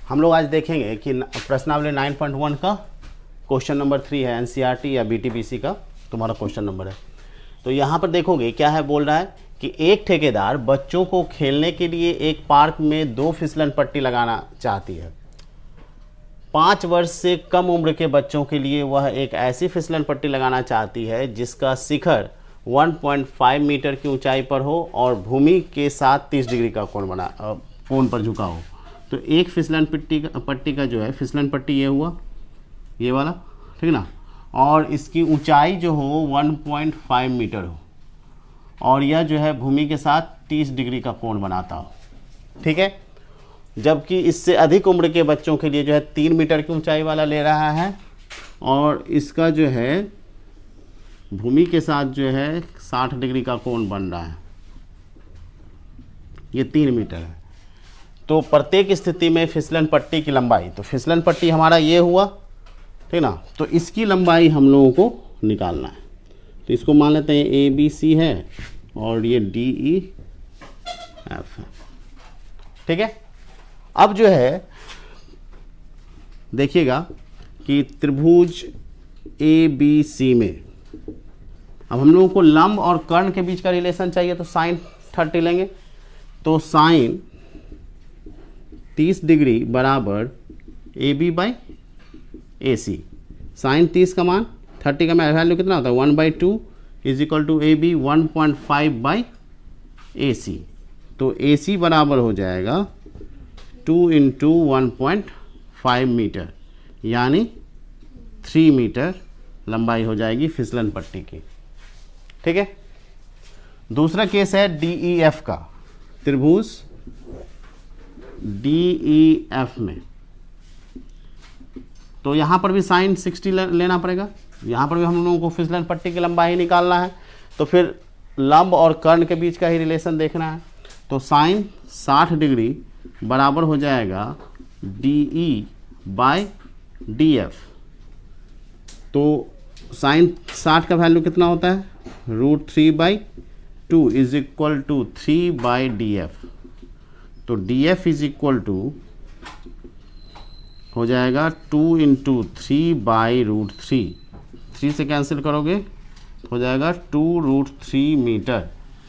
हम लोग आज देखेंगे कि प्रश्नावली 9.1 का क्वेश्चन नंबर 3 है, एनसीईआरटी या बीटीपीसी का तुम्हारा क्वेश्चन नंबर है। तो यहाँ पर देखोगे क्या है, बोल रहा है कि एक ठेकेदार बच्चों को खेलने के लिए एक पार्क में 2 फिसलन पट्टी लगाना चाहती है। 5 वर्ष से कम उम्र के बच्चों के लिए वह एक ऐसी फिसलन पट्टी लगाना चाहती है जिसका शिखर 1.5 मीटर की ऊंचाई पर हो और भूमि के साथ 30 डिग्री का कोण पर झुका हो। तो एक फिसलन पट्टी का जो है, फिसलन पट्टी ये हुआ, ये वाला, ठीक ना, और इसकी ऊंचाई जो हो 1.5 मीटर हो और यह जो है भूमि के साथ 30 डिग्री का कोण बनाता हो, ठीक है। जबकि इससे अधिक उम्र के बच्चों के लिए जो है 3 मीटर की ऊंचाई वाला ले रहा है और इसका जो है भूमि के साथ जो है 60 डिग्री का कोण बन रहा है, ये 3 मीटर है। तो प्रत्येक स्थिति में फिसलन पट्टी की लंबाई, तो फिसलन पट्टी हमारा ये हुआ, ठीक ना, तो इसकी लंबाई हम लोगों को निकालना है। तो इसको मान लेते हैं ए बी सी है और ये डी ई एफ है, ठीक है। अब जो है देखिएगा कि त्रिभुज ए बी सी में अब हम लोगों को लंब और कर्ण के बीच का रिलेशन चाहिए, तो साइन 30 लेंगे। तो साइन 30 डिग्री बराबर A B by A C. Sine 30 का मान 30 का वैल्यू कितना होता है, 1/2 is equal to A B 1.5 by A C. तो ए सी बराबर हो जाएगा 2 इंटू 1.5 मीटर, यानी 3 मीटर लंबाई हो जाएगी फिसलन पट्टी की, ठीक है। दूसरा केस है डी ई एफ का, त्रिभुज डी ई एफ में। तो यहाँ पर भी साइन 60 लेना पड़ेगा, यहाँ पर भी हम लोगों को फिसलन पट्टी की लंबाई निकालना है, तो फिर लंब और कर्ण के बीच का ही रिलेशन देखना है। तो साइन 60 डिग्री बराबर हो जाएगा D E by D F. तो साइन 60 का वैल्यू कितना होता है, √3/2 इज इक्वल टू 3/df। तो df इज इक्वल टू हो जाएगा 2 इंटू 3/√3, 3 से कैंसिल करोगे हो जाएगा 2√3 मीटर,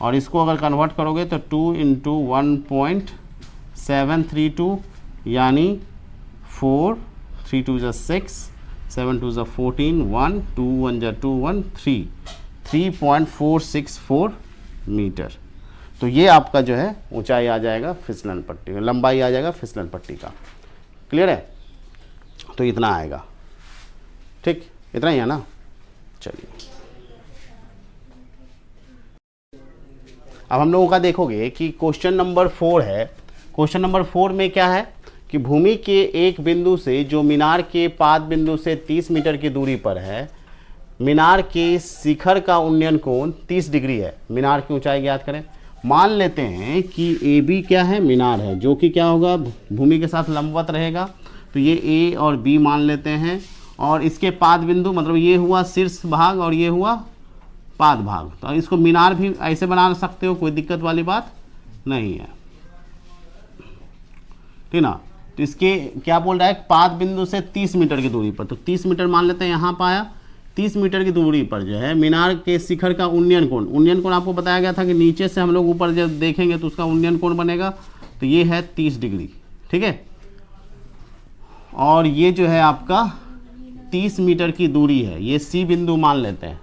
और इसको अगर कन्वर्ट करोगे तो 2 इंटू 1.732 यानी 4, 3 2 = 6, 7 2 = 14, 1 2 1 = 2 1 3, 3.464 मीटर। तो ये आपका जो है ऊंचाई आ जाएगा फिसलन पट्टी, लंबाई आ जाएगा फिसलन पट्टी का। क्लियर है? तो इतना आएगा, ठीक, इतना ही है ना। चलिए अब हम लोगों का देखोगे कि क्वेश्चन नंबर 4 है। क्वेश्चन नंबर 4 में क्या है कि भूमि के एक बिंदु से जो मीनार के पाद बिंदु से 30 मीटर की दूरी पर है, मीनार के शिखर का उन्नयन कोण 30 डिग्री है। मीनार की ऊंचाई ज्ञात करें। मान लेते हैं कि ए बी क्या है, मीनार है, जो कि क्या होगा, भूमि के साथ लंबवत रहेगा। तो ये ए और बी मान लेते हैं, और इसके पाद बिंदु मतलब ये हुआ शीर्ष भाग और ये हुआ पाद भाग। तो इसको मीनार भी ऐसे बना सकते हो, कोई दिक्कत वाली बात नहीं है, ठीक ना। तो इसके क्या बोल रहा है, पाद बिंदु से 30 मीटर की दूरी पर, तो 30 मीटर मान लेते हैं, यहाँ पाया 30 मीटर की दूरी पर जो है मीनार के शिखर का उन्नयन कोण। उन्नयन कोण आपको बताया गया था कि नीचे से हम लोग ऊपर जब देखेंगे तो उसका उन्नयन कोण बनेगा, तो ये है 30 डिग्री, ठीक है। और ये जो है आपका 30 मीटर की दूरी है, ये सी बिंदु मान लेते हैं,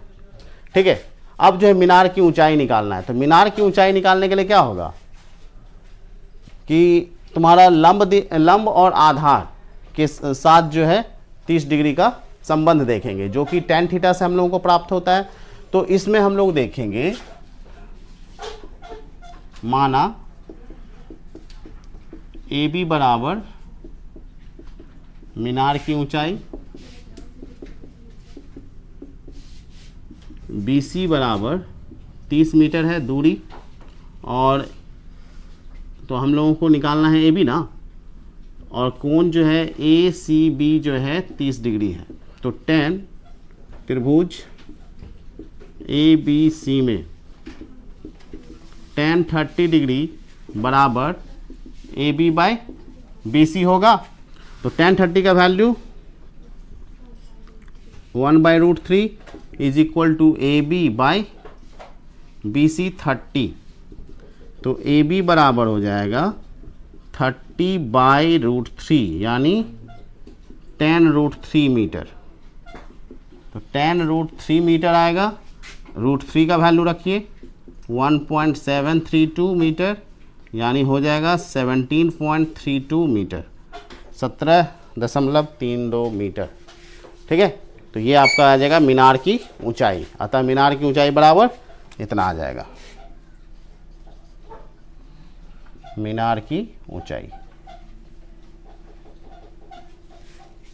ठीक है। अब जो है मीनार की ऊंचाई निकालना है। तो मीनार की ऊंचाई निकालने के लिए क्या होगा कि तुम्हारा लंब और आधार के साथ जो है 30 डिग्री का संबंध देखेंगे, जो कि tan थीटा से हम लोगों को प्राप्त होता है। तो इसमें हम लोग देखेंगे, माना ए बी बराबर मीनार की ऊंचाई, बी सी बराबर 30 मीटर है दूरी, और तो हम लोगों को निकालना है ए बी ना, और कोण जो है ए सी बी जो है 30 डिग्री है। तो tan त्रिभुज ए बी सी में tan 30 डिग्री बराबर A B by B C होगा, तो tan30 का value 1/√3 is equal to AB/BC 30। तो AB बराबर हो जाएगा 30/√3 यानी tan√3 मीटर। तो tan√3 मीटर आएगा, √3 का वैल्यू रखिए 1.732 मीटर, यानी हो जाएगा 17.32 मीटर, 17.32 मीटर। ठीक है, तो ये आपका आ जाएगा मीनार की ऊंचाई। अतः मीनार की ऊंचाई बराबर इतना आ जाएगा, मीनार की ऊंचाई।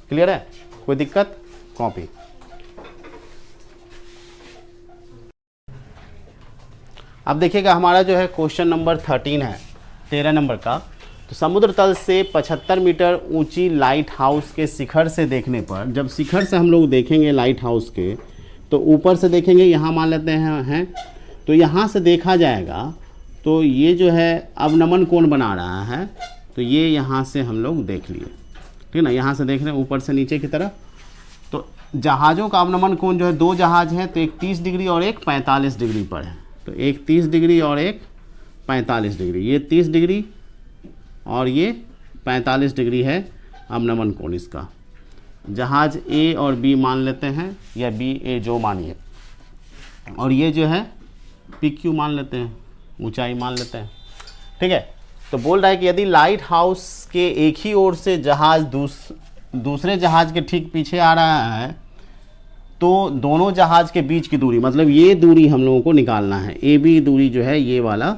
क्लियर है? कोई दिक्कत? कॉपी। अब देखिएगा हमारा जो है क्वेश्चन नंबर 13 है, 13 नंबर का। तो समुद्र तल से 75 मीटर ऊंची लाइट हाउस के शिखर से देखने पर, जब शिखर से हम लोग देखेंगे लाइट हाउस के, तो ऊपर से देखेंगे, यहाँ मान लेते हैं तो यहाँ से देखा जाएगा तो ये जो है अवनमन कोण बना रहा है। तो ये यहाँ से हम लोग देख लिए, ठीक है ना, यहाँ से देख रहे हैं ऊपर से नीचे की तरफ। तो जहाज़ों का अवनमन कोण जो है, दो जहाज़ हैं, तो एक 30 डिग्री और एक 45 डिग्री पर है। तो एक 30 डिग्री और एक 45 डिग्री, ये 30 डिग्री और ये 45 डिग्री है अवनमन कोण इसका। जहाज ए और बी मान लेते हैं, या बी ए जो मानिए, और ये जो है पी क्यू मान लेते हैं, ऊंचाई मान लेते हैं। ठीक है, तो बोल रहा है कि यदि लाइट हाउस के एक ही ओर से जहाज दूसरे जहाज के ठीक पीछे आ रहा है, तो दोनों जहाज के बीच की दूरी, मतलब ये दूरी हम लोगों को निकालना है। ए बी दूरी जो है ये वाला,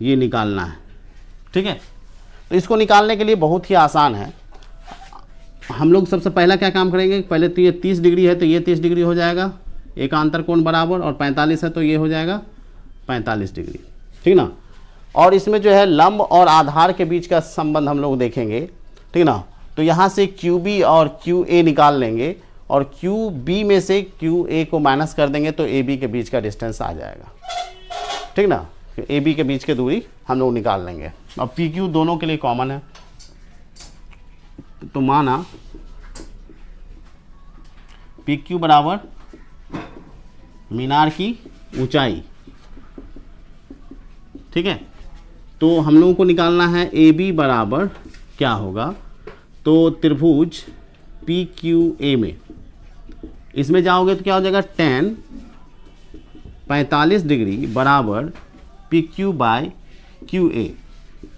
ये निकालना है। ठीक है, तो इसको निकालने के लिए बहुत ही आसान है। हम लोग सबसे पहला क्या काम करेंगे, पहले तो ये 30 डिग्री है तो ये 30 डिग्री हो जाएगा, एकांतर कोण बराबर, और 45 है तो ये हो जाएगा 45 डिग्री। ठीक ना, और इसमें जो है लंब और आधार के बीच का संबंध हम लोग देखेंगे। ठीक ना, तो यहाँ से QB और QA निकाल लेंगे, और QB में से QA को माइनस कर देंगे, तो AB के बीच का डिस्टेंस आ जाएगा। ठीक ना, AB के बीच की दूरी हम लोग निकाल लेंगे। अब PQ दोनों के लिए कॉमन है, तो माना PQ बराबर मीनार की ऊंचाई। ठीक है, तो हम लोगों को निकालना है AB बराबर क्या होगा, तो त्रिभुज PQA में, इसमें जाओगे तो क्या हो जाएगा, tan 45 डिग्री बराबर PQ/QA।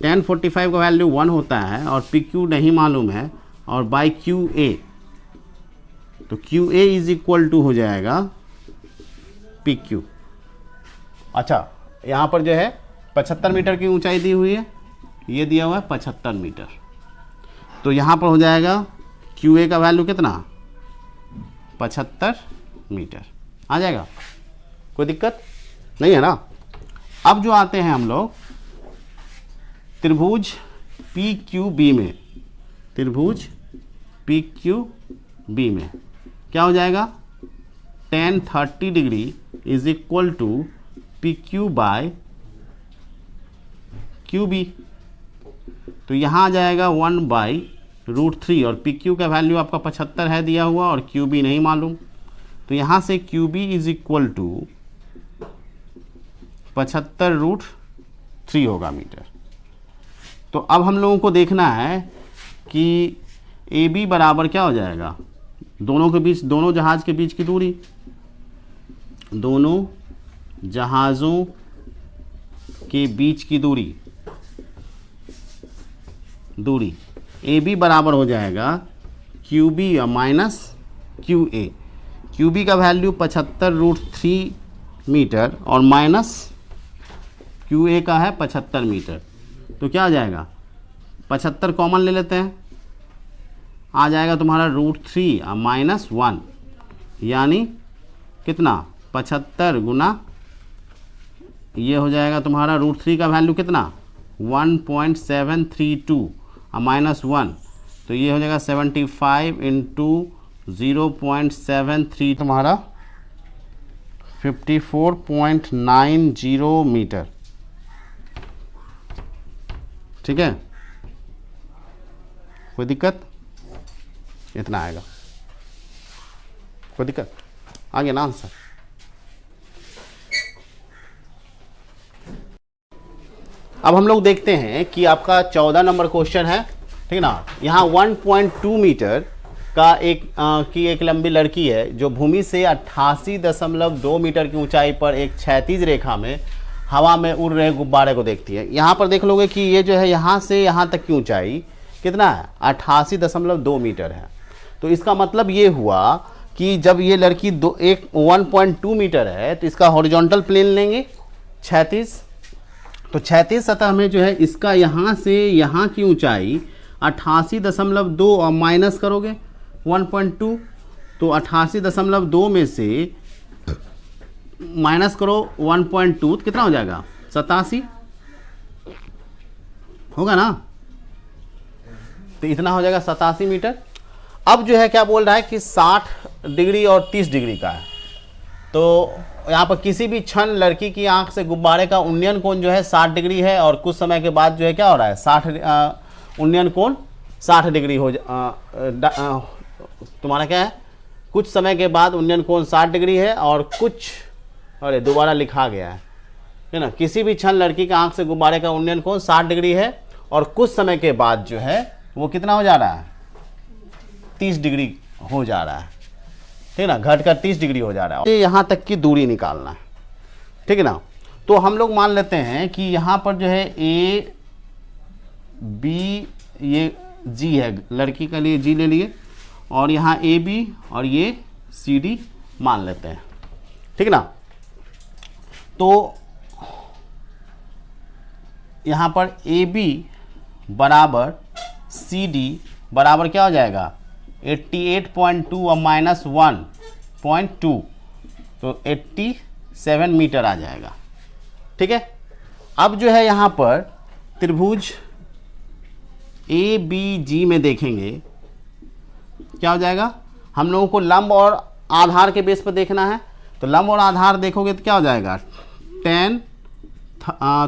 tan 45 का वैल्यू 1 होता है, और PQ नहीं मालूम है, और बाई QA, तो QA इज इक्वल टू हो जाएगा PQ। अच्छा, यहाँ पर जो है 75 मीटर की ऊंचाई दी हुई है, ये दिया हुआ है 75 मीटर। तो यहाँ पर हो जाएगा QA का वैल्यू कितना, 75 मीटर आ जाएगा। कोई दिक्कत नहीं है ना। अब जो आते हैं हम लोग त्रिभुज PQB में, त्रिभुज PQB में क्या हो जाएगा, tan 30 degree is equal to PQ/QB। तो यहाँ आ जाएगा 1/√3, और PQ का वैल्यू आपका 75 है दिया हुआ, और QB नहीं मालूम। तो यहाँ से QB इज इक्वल टू 75√3 होगा मीटर। तो अब हम लोगों को देखना है कि AB बराबर क्या हो जाएगा, दोनों के बीच, दोनों जहाज के बीच की दूरी, दोनों जहाज़ों के बीच की दूरी AB बराबर हो जाएगा QB माइनस QA। QB का वैल्यू 75√3 मीटर, और माइनस QA का है 75 मीटर। तो क्या आ जाएगा, 75 कॉमन ले लेते हैं, आ जाएगा तुम्हारा √3 माइनस 1, यानी कितना, 75 गुना, ये हो जाएगा तुम्हारा √3 का वैल्यू कितना, 1.732 माइनस 1, तो ये हो जाएगा 75 इंटू 0.73, तुम्हारा 54.90 मीटर। ठीक है, कोई दिक्कत? इतना आएगा। कोई दिक्कत? आ गया ना आंसर? अब हम लोग देखते हैं कि आपका 14 नंबर क्वेश्चन है, ठीक ना। यहाँ 1.2 मीटर का एक लंबी लड़की है जो भूमि से 88.2 मीटर की ऊंचाई पर एक क्षैतिज रेखा में हवा में उड़ रहे गुब्बारे को देखती है। यहाँ पर देख लोगे कि ये जो है यहाँ से यहाँ तक की ऊंचाई कितना है, 88.2 मीटर है। तो इसका मतलब ये हुआ कि जब ये लड़की 1.2 मीटर है तो इसका हॉरिजॉन्टल प्लेन लेंगे क्षैतिज, तो क्षैतिज सतह में जो है इसका यहाँ से यहाँ की ऊंचाई 88.2 और माइनस करोगे 1.2, तो 88.2 में से माइनस करो 1.2 तो कितना हो जाएगा, 87 होगा ना। तो इतना हो जाएगा 87 मीटर। अब जो है क्या बोल रहा है कि 60 डिग्री और 30 डिग्री का है। तो यहाँ पर किसी भी क्षण लड़की की आंख से गुब्बारे का उन्नयन कोण जो है 60 डिग्री है और कुछ समय के बाद जो है क्या हो रहा है, उन्नयन कोण 60 डिग्री हो तुम्हारा क्या है, कुछ समय के बाद उन्नयन कोण 60 डिग्री है और कुछ, अरे दोबारा लिखा गया है ना, किसी भी क्षण लड़की की आंख से गुब्बारे का उन्नयन कोण 60 डिग्री है और कुछ समय के बाद जो है वो कितना हो जा रहा है, 30 डिग्री हो जा रहा है, ठीक है ना, घटकर 30 डिग्री हो जा रहा है। यहाँ तक की दूरी निकालना है, ठीक है ना। तो हम लोग मान लेते हैं कि यहाँ पर जो है ए बी, ये जी है, लड़की के लिए जी ले लिए, और यहाँ ए बी और ये सी डी मान लेते हैं, ठीक ना। तो यहाँ पर ए बी बराबर सी डी बराबर क्या हो जाएगा, 88.2 और माइनस 1.2, तो 87 मीटर आ जाएगा, ठीक है। अब जो है यहाँ पर त्रिभुज ए बी जी में देखेंगे क्या हो जाएगा, हम लोगों को लंब और आधार के बेस पर देखना है। तो लंब और आधार देखोगे तो क्या हो जाएगा, tan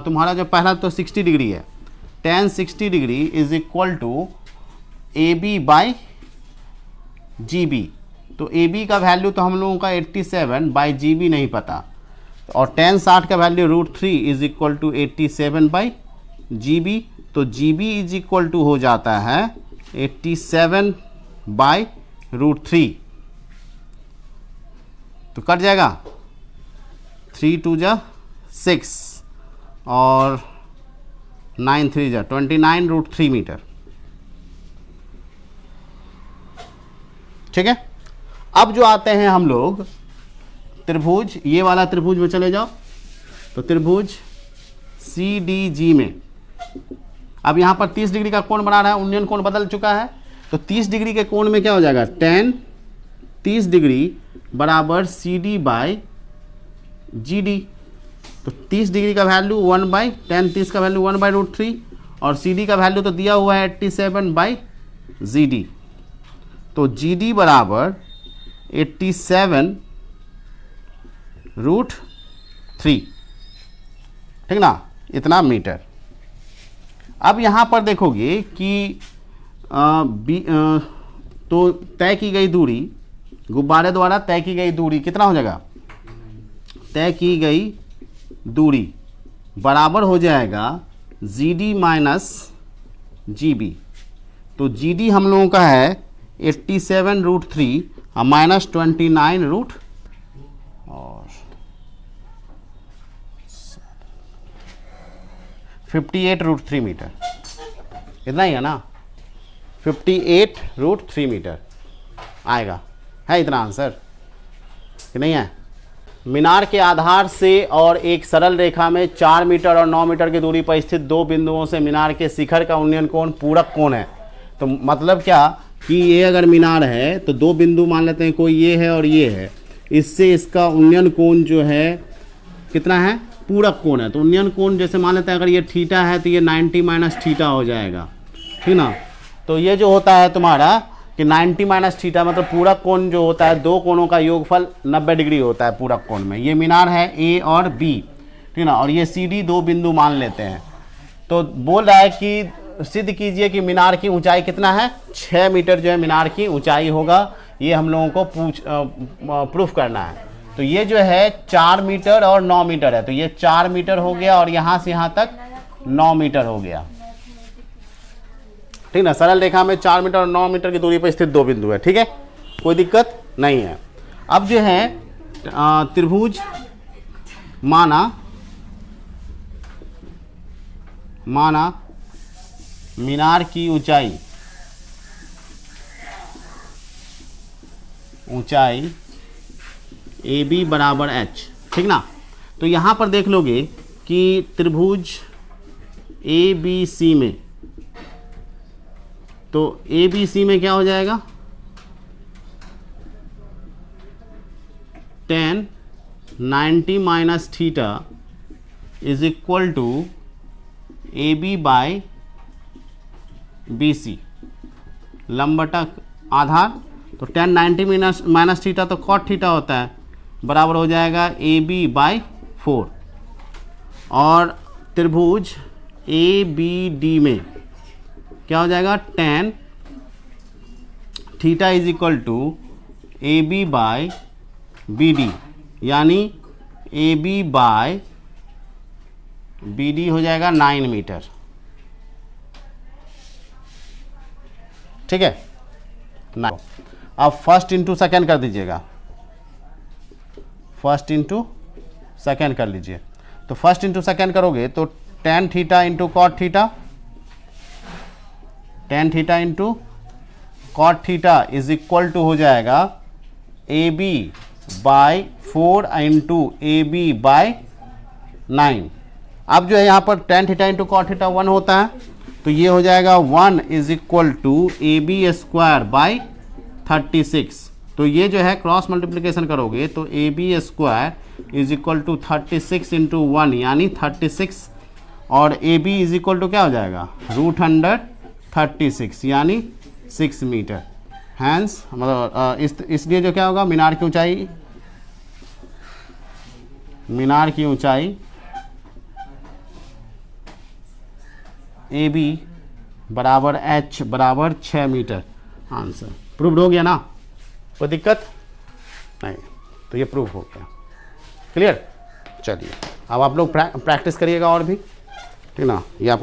तुम्हारा जो पहला तो 60 डिग्री है, tan 60 degree is equal to A B by G B. तो ए बी का वैल्यू तो हम लोगों का 87 बाई जी बी नहीं पता, और tan 60 का value √3 is equal to 87 by G B. तो G B is equal to हो जाता है 87 बाई √3, तो कट जाएगा 3 2 जा 6 और 9 3 जा 29 √3 मीटर, ठीक है। अब जो आते हैं हम लोग त्रिभुज, ये वाला त्रिभुज में चले जाओ, तो त्रिभुज सी डी जी में अब यहाँ पर 30 डिग्री का कोण बना रहा है, उन्नयन कोण बदल चुका है। तो 30 डिग्री के कोण में क्या हो जाएगा, tan 30 डिग्री बराबर C D by G D. तो 30 डिग्री का वैल्यू 1 बाई tan 30 का वैल्यू 1 बाई √3 और सी डी का वैल्यू तो दिया हुआ है 87 बाई जी डी। तो जी डी बराबर 87 √3, ठीक ना, इतना मीटर। अब यहाँ पर देखोगे कि तो तय की गई दूरी, गुब्बारे द्वारा तय की गई दूरी कितना हो जाएगा, तय की गई दूरी बराबर हो जाएगा G D minus G B. तो जी डी हम लोगों का है 87 √3 और माइनस 29 रूट और 58 √3 मीटर, इतना ही है ना, 58 √3 मीटर आएगा। है इतना आंसर कि नहीं है? मीनार के आधार से और एक सरल रेखा में 4 मीटर और 9 मीटर की दूरी पर स्थित दो बिंदुओं से मीनार के शिखर का उन्नयन कोण पूरक कोण है। तो मतलब क्या कि ये अगर मीनार है तो दो बिंदु मान लेते हैं, कोई ये है और ये है, इससे इसका उन्नयन कोण जो है कितना है, पूरक कोण है। तो उन्नयन कोण जैसे मान लेते हैं अगर ये थीटा है तो ये 90 माइनस थीटा हो जाएगा, ठीक ना। तो ये जो होता है तुम्हारा कि 90 माइनस थीटा मतलब पूरक कोण जो होता है, दो कोणों का योगफल 90 डिग्री होता है पूरक कोण में। ये मीनार है ए और बी, ठीक ना, और ये सी डी दो बिंदु मान लेते हैं। तो बोल रहा है कि सिद्ध कीजिए कि मीनार की ऊंचाई कितना है, 6 मीटर जो है मीनार की ऊंचाई होगा। ये हम लोगों को प्रूफ करना है। तो ये जो है 4 मीटर और 9 मीटर है, तो ये 4 मीटर हो गया और यहाँ से यहाँ तक 9 मीटर हो गया। ठीक ना, सरल रेखा में 4 मीटर और 9 मीटर की दूरी पर स्थित दो बिंदु है। ठीक है, कोई दिक्कत नहीं है। अब जो है त्रिभुज माना मीनार की ऊंचाई AB बराबर H। ठीक ना, तो यहाँ पर देख लोगे कि त्रिभुज ABC में, तो ABC में क्या हो जाएगा, tan 90 minus theta is equal to AB by BC, लंबवतक आधार। तो tan 90 माइनस थीटा तो cot थीटा होता है, बराबर हो जाएगा AB बाई 4। और त्रिभुज ABD में क्या हो जाएगा, tan theta is equal to AB by BD, यानी AB बाय BD हो जाएगा 9 मीटर। ठीक है, 9। अब फर्स्ट इंटू सेकेंड कर दीजिएगा, फर्स्ट इंटू सेकेंड कर लीजिए। तो फर्स्ट इंटू सेकेंड करोगे तो tan theta into cot theta, tan theta into cot theta is equal to हो जाएगा AB by 4 into AB by 9। अब जो है यहाँ पर tan theta into cot theta 1 होता है, तो ये हो जाएगा 1 is equal to AB square by 36। तो ये जो है क्रॉस मल्टीप्लिकेशन करोगे तो AB square is equal to 36 into 1 यानी 36, और AB इज इक्वल टू क्या हो जाएगा, √136 यानी 6 मीटर। हैंस मतलब इसलिए जो क्या होगा, मीनार की ऊंचाई AB बराबर H बराबर 6 मीटर। आंसर प्रूव्ड हो गया ना, कोई दिक्कत नहीं, तो ये प्रूफ हो गया। क्लियर, चलिए अब आप लोग प्रैक्टिस करिएगा और भी, ठीक ना। ये आपको